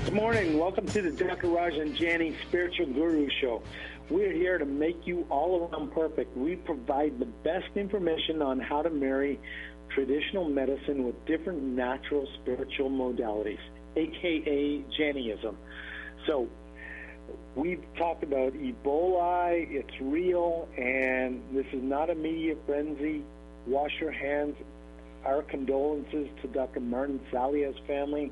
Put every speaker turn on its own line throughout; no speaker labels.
Good morning. Welcome to the Dr. Raj and Jani Spiritual Guru Show. We're here to make you all around perfect. We provide the best information on how to marry traditional medicine with different natural spiritual modalities, a.k.a. Janiism. So we've talked about Ebola, it's real, and this is not a media frenzy. Wash your hands. Our condolences to Dr. Martin Salia's family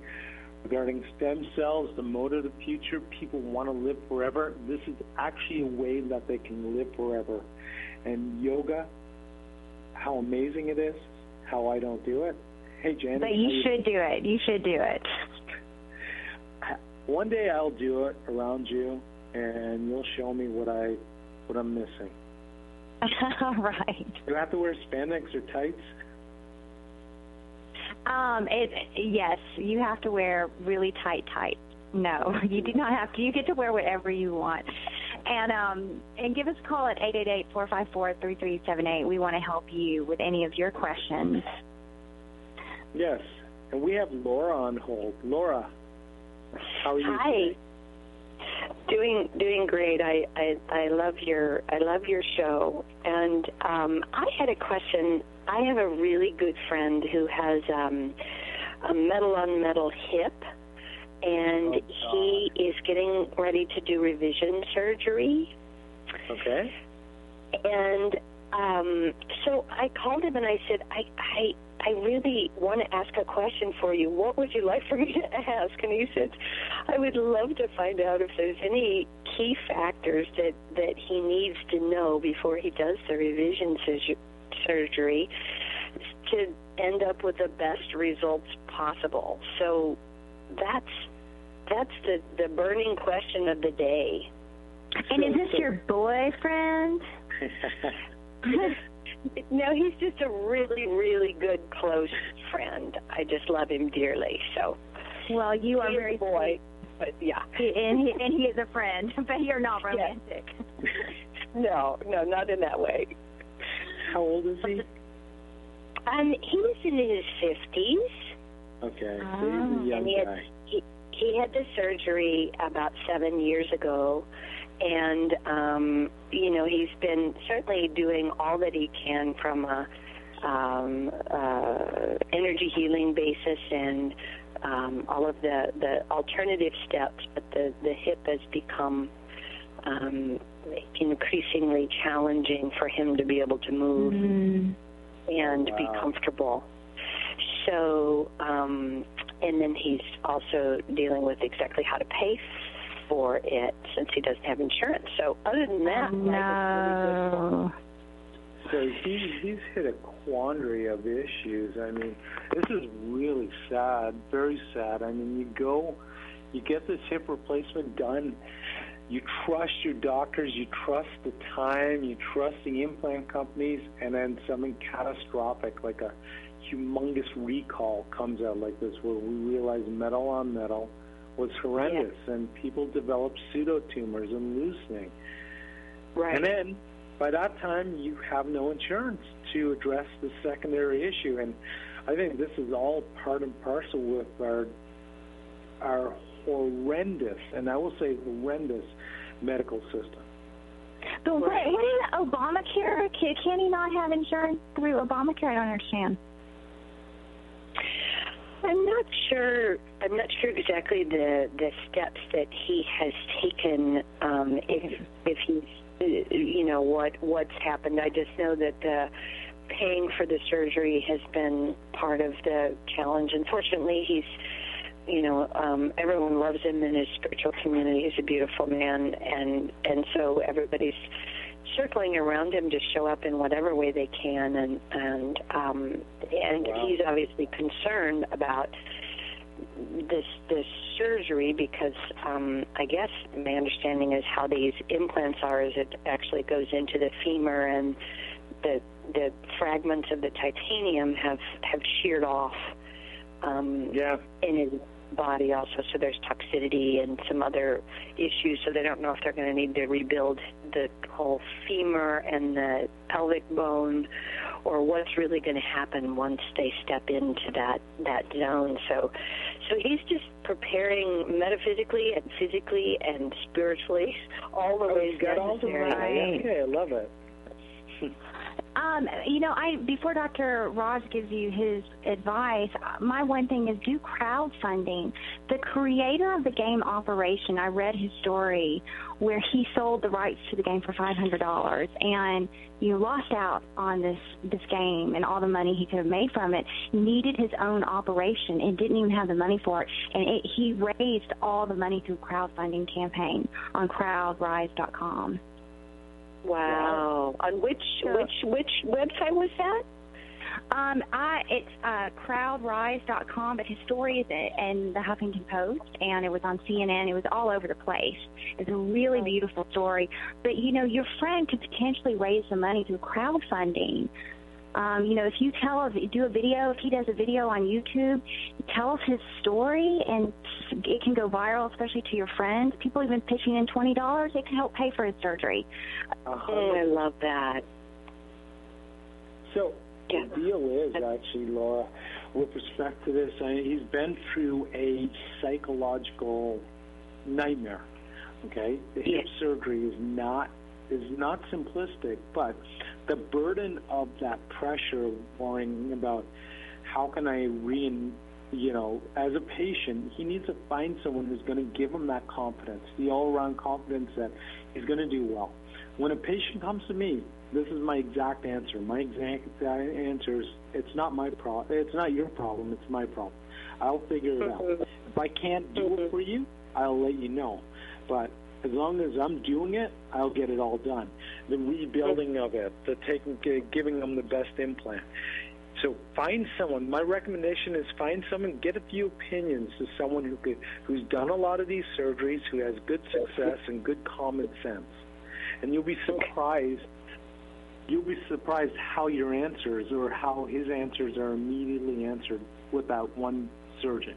regarding stem cells, the mode of the future. People want to live forever. This is actually a way that they can live forever. And yoga, how amazing it is, how I don't do it. Hey, Janet.
But you should do it. You should do it.
One day I'll do it around you, and you'll show me what I'm missing.
All right.
Do I have to wear spandex or tights?
Yes, you have to wear really tight. No, you do not have to. You get to wear whatever you want. And give us a call at 888-454-3378. We want to help you with any of your questions.
Yes, and we have Laura on hold. Laura, how are you today?
Doing great. I love your show, and I had a question. I have a really good friend who has a metal-on-metal hip, and he is getting ready to do revision surgery.
Okay.
And so I called him and I said, I really want to ask a question for you. What would you like for me to ask? And he said, I would love to find out if there's any key factors that he needs to know before he does the revision surgery to end up with the best results possible. So that's the burning question of the day.
And is this your boyfriend?
No, he's just a really, really good, close friend. I just love him dearly. So,
well, you are very
boy, but yeah,
and he is a friend, but you're not romantic.
No, not in that way.
How old is he?
He's in his 50s.
Okay, so he's a young guy.
He had the surgery about 7 years ago, and he's been certainly doing all that he can from a energy healing basis and all of the alternative steps. But the hip has become increasingly challenging for him to be able to move and be comfortable. So, and then he's also dealing with exactly how to pay for it since he doesn't have insurance. So other than that,
no.
So he's hit a quandary of issues. I mean, this is really sad, very sad. I mean, you get this hip replacement done, you trust your doctors, you trust the time, you trust the implant companies, and then something catastrophic like a humongous recall comes out like this where we realize metal on metal was horrendous, and people develop pseudotumors and loosening.
Right.
And then, by that time, you have no insurance to address the secondary issue. And I think this is all part and parcel with our horrendous, and I will say horrendous, medical system.
But what is Obamacare? Can he not have insurance through Obamacare? I don't understand.
I'm not sure exactly the steps that he has taken. If he's what's happened. I just know that paying for the surgery has been part of the challenge. Unfortunately, he's everyone loves him in his spiritual community. He's a beautiful man, and so everybody's circling around him to show up in whatever way they can, and he's obviously concerned about this surgery because I guess my understanding is how these implants are is it actually goes into the femur, and the fragments of the titanium have sheared off in his body also, so there's toxicity and some other issues, so they don't know if they're going to need to rebuild the whole femur and the pelvic bone or what's really going to happen once they step into that zone. So he's just preparing metaphysically and physically and spiritually, all the ways
got all the
necessary.
Okay, I love it.
Before Dr. Raj gives you his advice, my one thing is do crowdfunding. The creator of the game Operation, I read his story where he sold the rights to the game for $500 and lost out on this game and all the money he could have made from it, needed his own operation and didn't even have the money for it. And he raised all the money through a crowdfunding campaign on crowdrise.com.
Wow. On which website was that?
It's crowdrise.com, but his story is in the Huffington Post, and it was on CNN. It was all over the place. It's a really beautiful story. But, your friend could potentially raise the money through crowdfunding. If you do a video, if he does a video on YouTube, tell us his story, and it can go viral, especially to your friends. People even pitching in $20, it can help pay for his surgery.
I love that.
So the deal is, actually, Laura, with respect to this, he's been through a psychological nightmare, okay? The hip surgery is not simplistic, but the burden of that pressure, worrying about how can I as a patient, he needs to find someone who's going to give him that confidence, the all-around confidence that he's going to do well. When a patient comes to me, this is my exact answer. My exact answer is, it's not my problem. It's not your problem. It's my problem. I'll figure it out. If I can't do it for you, I'll let you know. But as long as I'm doing it, I'll get it all done. The rebuilding of it, giving them the best implant. So find someone. My recommendation is find someone, get a few opinions to someone who's done a lot of these surgeries, who has good success and good common sense. And you'll be surprised. You'll be surprised how your answers or how his answers are immediately answered with that one surgeon.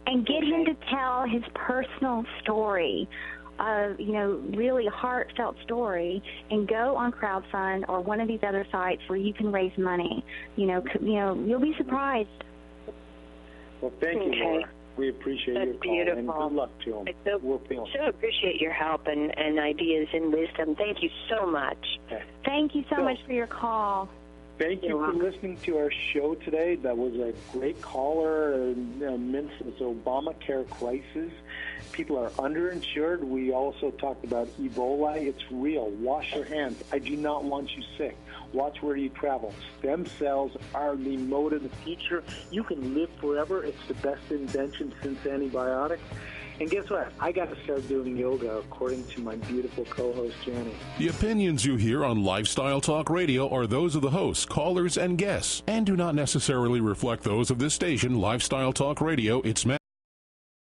And get him to tell his personal story, really heartfelt story, and go on Crowdfund or one of these other sites where you can raise money. You'll be surprised.
Well, thank you, Laura. We appreciate your call,
beautiful.
And good luck to him.
I so appreciate your help and ideas and wisdom. Thank you so much.
Okay.
Thank you so much for your call.
Thank you for listening to our show today. That was a great caller amidst this Obamacare crisis. People are underinsured. We also talked about Ebola. It's real. Wash your hands. I do not want you sick. Watch where you travel. Stem cells are the mode of the future. You can live forever. It's the best invention since antibiotics. And guess what? I got to start doing yoga, according to my beautiful co-host, Janie.
The opinions you hear on Lifestyle Talk Radio are those of the hosts, callers, and guests, and do not necessarily reflect those of this station, Lifestyle Talk Radio, its